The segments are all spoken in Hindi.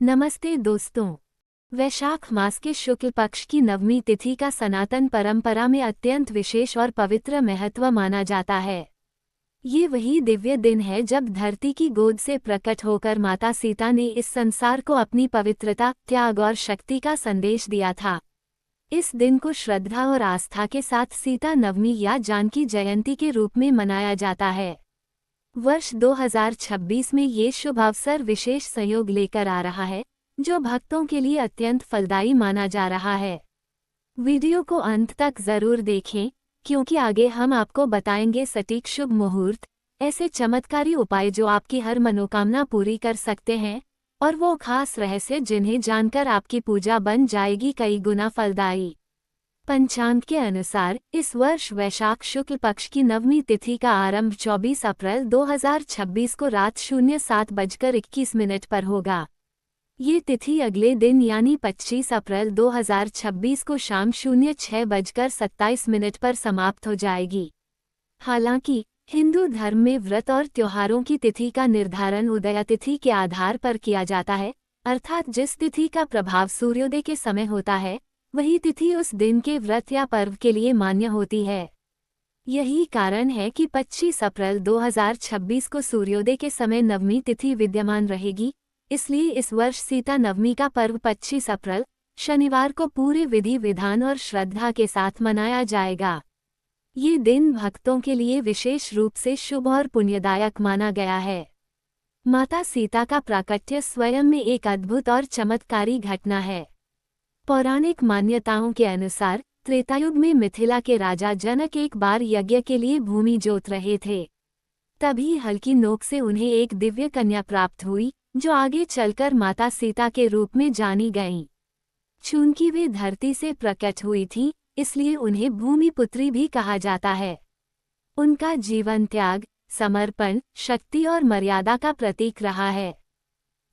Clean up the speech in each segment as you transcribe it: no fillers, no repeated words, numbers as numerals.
नमस्ते दोस्तों। वैशाख मास के शुक्ल पक्ष की नवमी तिथि का सनातन परंपरा में अत्यंत विशेष और पवित्र महत्व माना जाता है। ये वही दिव्य दिन है जब धरती की गोद से प्रकट होकर माता सीता ने इस संसार को अपनी पवित्रता, त्याग और शक्ति का संदेश दिया था। इस दिन को श्रद्धा और आस्था के साथ सीता नवमी या जानकी जयंती के रूप में मनाया जाता है। वर्ष 2026 में ये शुभ अवसर विशेष संयोग लेकर आ रहा है, जो भक्तों के लिए अत्यंत फलदायी माना जा रहा है। वीडियो को अंत तक जरूर देखें, क्योंकि आगे हम आपको बताएंगे सटीक शुभ मुहूर्त, ऐसे चमत्कारी उपाय जो आपकी हर मनोकामना पूरी कर सकते हैं, और वो खास रहस्य जिन्हें जानकर आपकी पूजा बन जाएगी कई गुना फलदायी। पंचांग के अनुसार इस वर्ष वैशाख शुक्ल पक्ष की नवमी तिथि का आरंभ 24 अप्रैल 2026 को रात 07:21 पर होगा। ये तिथि अगले दिन यानी 25 अप्रैल 2026 को शाम 06:27 पर समाप्त हो जाएगी। हालांकि हिंदू धर्म में व्रत और त्योहारों की तिथि का निर्धारण उदय तिथि के आधार पर किया जाता है, अर्थात जिस तिथि का प्रभाव सूर्योदय के समय होता है, वही तिथि उस दिन के व्रत या पर्व के लिए मान्य होती है। यही कारण है कि 25 अप्रैल 2026 को सूर्योदय के समय नवमी तिथि विद्यमान रहेगी। इसलिए इस वर्ष सीता नवमी का पर्व 25 अप्रैल शनिवार को पूरे विधि विधान और श्रद्धा के साथ मनाया जाएगा। ये दिन भक्तों के लिए विशेष रूप से शुभ और पुण्यदायक माना गया है। माता सीता का प्राकट्य स्वयं में एक अद्भुत और चमत्कारी घटना है। पौराणिक मान्यताओं के अनुसार त्रेतायुग में मिथिला के राजा जनक एक बार यज्ञ के लिए भूमि जोत रहे थे। तभी हल्की नोक से उन्हें एक दिव्य कन्या प्राप्त हुई, जो आगे चलकर माता सीता के रूप में जानी गईं। चूंकि वे धरती से प्रकट हुई थीं, इसलिए उन्हें भूमि पुत्री भी कहा जाता है। उनका जीवन त्याग, समर्पण, शक्ति और मर्यादा का प्रतीक रहा है।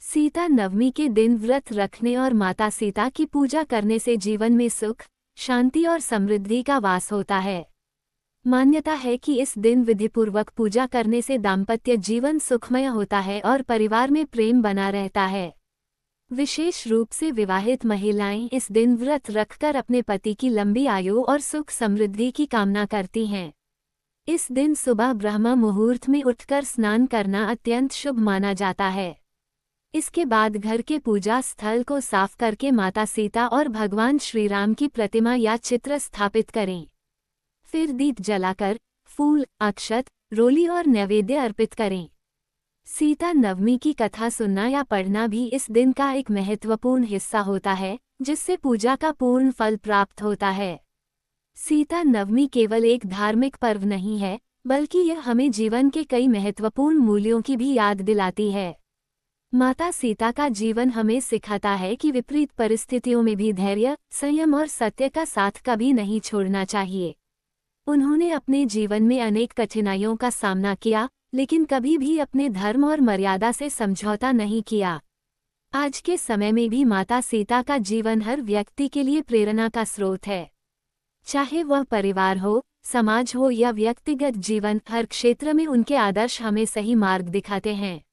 सीता नवमी के दिन व्रत रखने और माता सीता की पूजा करने से जीवन में सुख, शांति और समृद्धि का वास होता है। मान्यता है कि इस दिन विधिपूर्वक पूजा करने से दाम्पत्य जीवन सुखमय होता है और परिवार में प्रेम बना रहता है। विशेष रूप से विवाहित महिलाएं इस दिन व्रत रखकर अपने पति की लंबी आयु और सुख समृद्धि की कामना करती हैं। इस दिन सुबह ब्रह्म मुहूर्त में उठकर स्नान करना अत्यंत शुभ माना जाता है। इसके बाद घर के पूजा स्थल को साफ करके माता सीता और भगवान श्री राम की प्रतिमा या चित्र स्थापित करें। फिर दीप जलाकर फूल, अक्षत, रोली और नैवेद्य अर्पित करें। सीता नवमी की कथा सुनना या पढ़ना भी इस दिन का एक महत्वपूर्ण हिस्सा होता है, जिससे पूजा का पूर्ण फल प्राप्त होता है। सीता नवमी केवल एक धार्मिक पर्व नहीं है, बल्कि यह हमें जीवन के कई महत्वपूर्ण मूल्यों की भी याद दिलाती है। माता सीता का जीवन हमें सिखाता है कि विपरीत परिस्थितियों में भी धैर्य, संयम और सत्य का साथ कभी नहीं छोड़ना चाहिए। उन्होंने अपने जीवन में अनेक कठिनाइयों का सामना किया, लेकिन कभी भी अपने धर्म और मर्यादा से समझौता नहीं किया। आज के समय में भी माता सीता का जीवन हर व्यक्ति के लिए प्रेरणा का स्रोत है। चाहे वह परिवार हो, समाज हो या व्यक्तिगत जीवन, हर क्षेत्र में उनके आदर्श हमें सही मार्ग दिखाते हैं।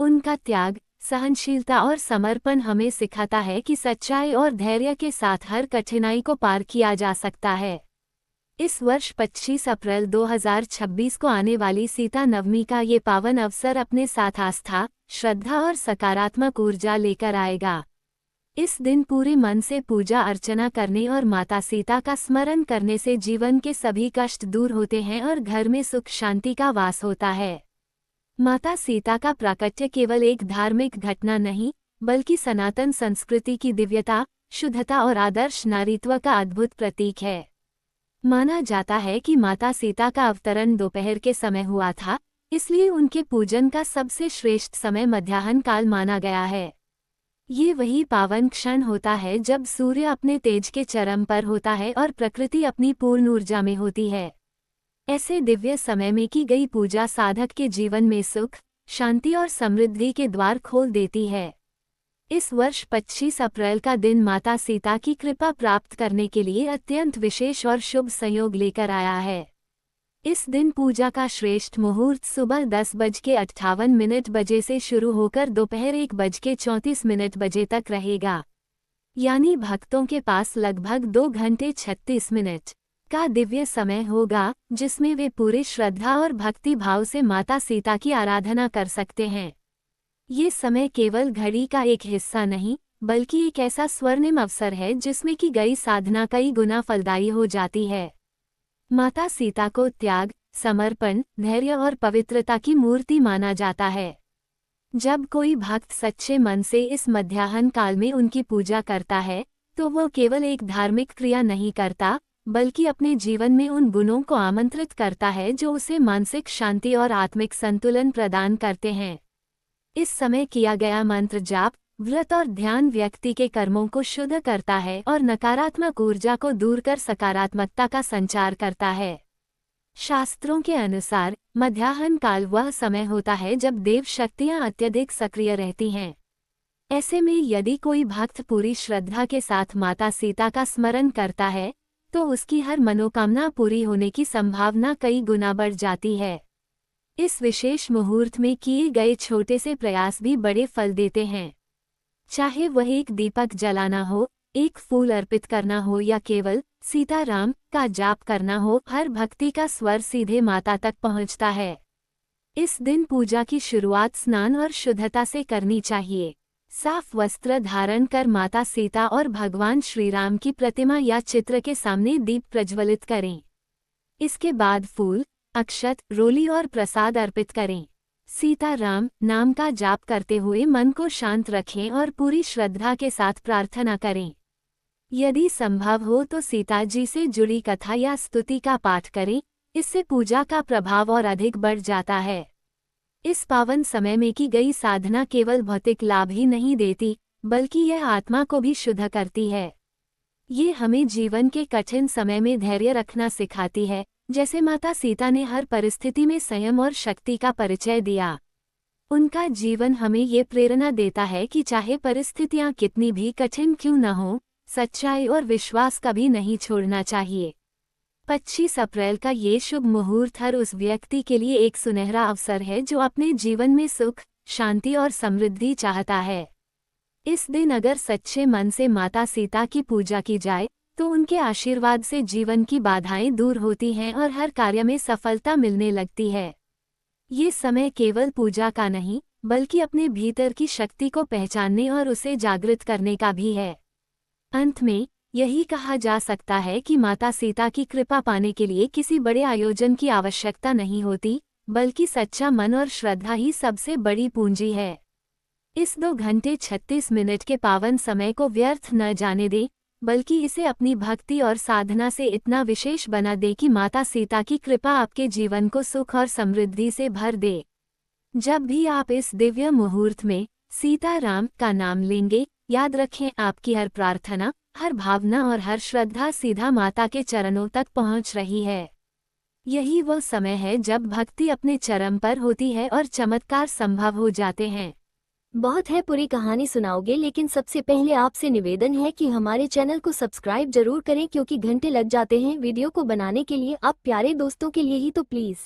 उनका त्याग, सहनशीलता और समर्पण हमें सिखाता है कि सच्चाई और धैर्य के साथ हर कठिनाई को पार किया जा सकता है। इस वर्ष 25 अप्रैल 2026 को आने वाली सीता नवमी का ये पावन अवसर अपने साथ आस्था, श्रद्धा और सकारात्मक ऊर्जा लेकर आएगा। इस दिन पूरे मन से पूजा अर्चना करने और माता सीता का स्मरण करने से जीवन के सभी कष्ट दूर होते हैं और घर में सुख शांति का वास होता है। माता सीता का प्राकट्य केवल एक धार्मिक घटना नहीं, बल्कि सनातन संस्कृति की दिव्यता, शुद्धता और आदर्श नारीत्व का अद्भुत प्रतीक है। माना जाता है कि माता सीता का अवतरण दोपहर के समय हुआ था, इसलिए उनके पूजन का सबसे श्रेष्ठ समय मध्याह्न काल माना गया है। ये वही पावन क्षण होता है जब सूर्य अपने तेज के चरम पर होता है और प्रकृति अपनी पूर्ण ऊर्जा में होती है। ऐसे दिव्य समय में की गई पूजा साधक के जीवन में सुख, शांति और समृद्धि के द्वार खोल देती है। इस वर्ष 25 अप्रैल का दिन माता सीता की कृपा प्राप्त करने के लिए अत्यंत विशेष और शुभ संयोग लेकर आया है। इस दिन पूजा का श्रेष्ठ मुहूर्त सुबह 10:58 बजे से शुरू होकर दोपहर 1:34 बजे तक रहेगा। यानी भक्तों के पास लगभग 2 घंटे 36 मिनट का दिव्य समय होगा, जिसमें वे पूरे श्रद्धा और भक्ति भाव से माता सीता की आराधना कर सकते हैं। ये समय केवल घड़ी का एक हिस्सा नहीं, बल्कि एक ऐसा स्वर्णिम अवसर है जिसमें की गई साधना कई गुना फलदायी हो जाती है। माता सीता को त्याग, समर्पण, धैर्य और पवित्रता की मूर्ति माना जाता है। जब कोई भक्त सच्चे मन से इस मध्याह्न काल में उनकी पूजा करता है, तो वो केवल एक धार्मिक क्रिया नहीं करता, बल्कि अपने जीवन में उन गुणों को आमंत्रित करता है जो उसे मानसिक शांति और आत्मिक संतुलन प्रदान करते हैं। इस समय किया गया मंत्र जाप, व्रत और ध्यान व्यक्ति के कर्मों को शुद्ध करता है और नकारात्मक ऊर्जा को दूर कर सकारात्मकता का संचार करता है। शास्त्रों के अनुसार मध्याह्न काल वह समय होता है जब देव शक्तियां अत्यधिक सक्रिय रहती हैं। ऐसे में यदि कोई भक्त पूरी श्रद्धा के साथ माता सीता का स्मरण करता है, तो उसकी हर मनोकामना पूरी होने की संभावना कई गुना बढ़ जाती है। इस विशेष मुहूर्त में किए गए छोटे से प्रयास भी बड़े फल देते हैं। चाहे वह एक दीपक जलाना हो, एक फूल अर्पित करना हो या केवल सीताराम का जाप करना हो, हर भक्ति का स्वर सीधे माता तक पहुंचता है। इस दिन पूजा की शुरुआत स्नान और शुद्धता से करनी चाहिए। साफ वस्त्र धारण कर माता सीता और भगवान श्रीराम की प्रतिमा या चित्र के सामने दीप प्रज्वलित करें। इसके बाद फूल, अक्षत, रोली और प्रसाद अर्पित करें। सीताराम नाम का जाप करते हुए मन को शांत रखें और पूरी श्रद्धा के साथ प्रार्थना करें। यदि संभव हो तो सीता जी से जुड़ी कथा या स्तुति का पाठ करें, इससे पूजा का प्रभाव और अधिक बढ़ जाता है। इस पावन समय में की गई साधना केवल भौतिक लाभ ही नहीं देती, बल्कि यह आत्मा को भी शुद्ध करती है। ये हमें जीवन के कठिन समय में धैर्य रखना सिखाती है, जैसे माता सीता ने हर परिस्थिति में संयम और शक्ति का परिचय दिया। उनका जीवन हमें ये प्रेरणा देता है कि चाहे परिस्थितियां कितनी भी कठिन क्यों न हो, सच्चाई और विश्वास कभी नहीं छोड़ना चाहिए। 25 अप्रैल का ये शुभ मुहूर्त हर उस व्यक्ति के लिए एक सुनहरा अवसर है जो अपने जीवन में सुख, शांति और समृद्धि चाहता है। इस दिन अगर सच्चे मन से माता सीता की पूजा की जाए, तो उनके आशीर्वाद से जीवन की बाधाएं दूर होती हैं और हर कार्य में सफलता मिलने लगती है। ये समय केवल पूजा का नहीं, बल्कि अपने भीतर की शक्ति को पहचानने और उसे जागृत करने का भी है। अंत में यही कहा जा सकता है कि माता सीता की कृपा पाने के लिए किसी बड़े आयोजन की आवश्यकता नहीं होती, बल्कि सच्चा मन और श्रद्धा ही सबसे बड़ी पूंजी है। इस 2 घंटे 36 मिनट के पावन समय को व्यर्थ न जाने दें, बल्कि इसे अपनी भक्ति और साधना से इतना विशेष बना दे कि माता सीता की कृपा आपके जीवन को सुख और समृद्धि से भर दे। जब भी आप इस दिव्य मुहूर्त में सीताराम का नाम लेंगे, याद रखें आपकी हर प्रार्थना, हर भावना और हर श्रद्धा सीधा माता के चरणों तक पहुंच रही है। यही वो समय है जब भक्ति अपने चरम पर होती है और चमत्कार संभव हो जाते हैं। बहुत है पूरी कहानी सुनाओगे, लेकिन सबसे पहले आपसे निवेदन है कि हमारे चैनल को सब्सक्राइब जरूर करें, क्योंकि घंटे लग जाते हैं वीडियो को बनाने के लिए। आप प्यारे दोस्तों के लिए ही तो प्लीज़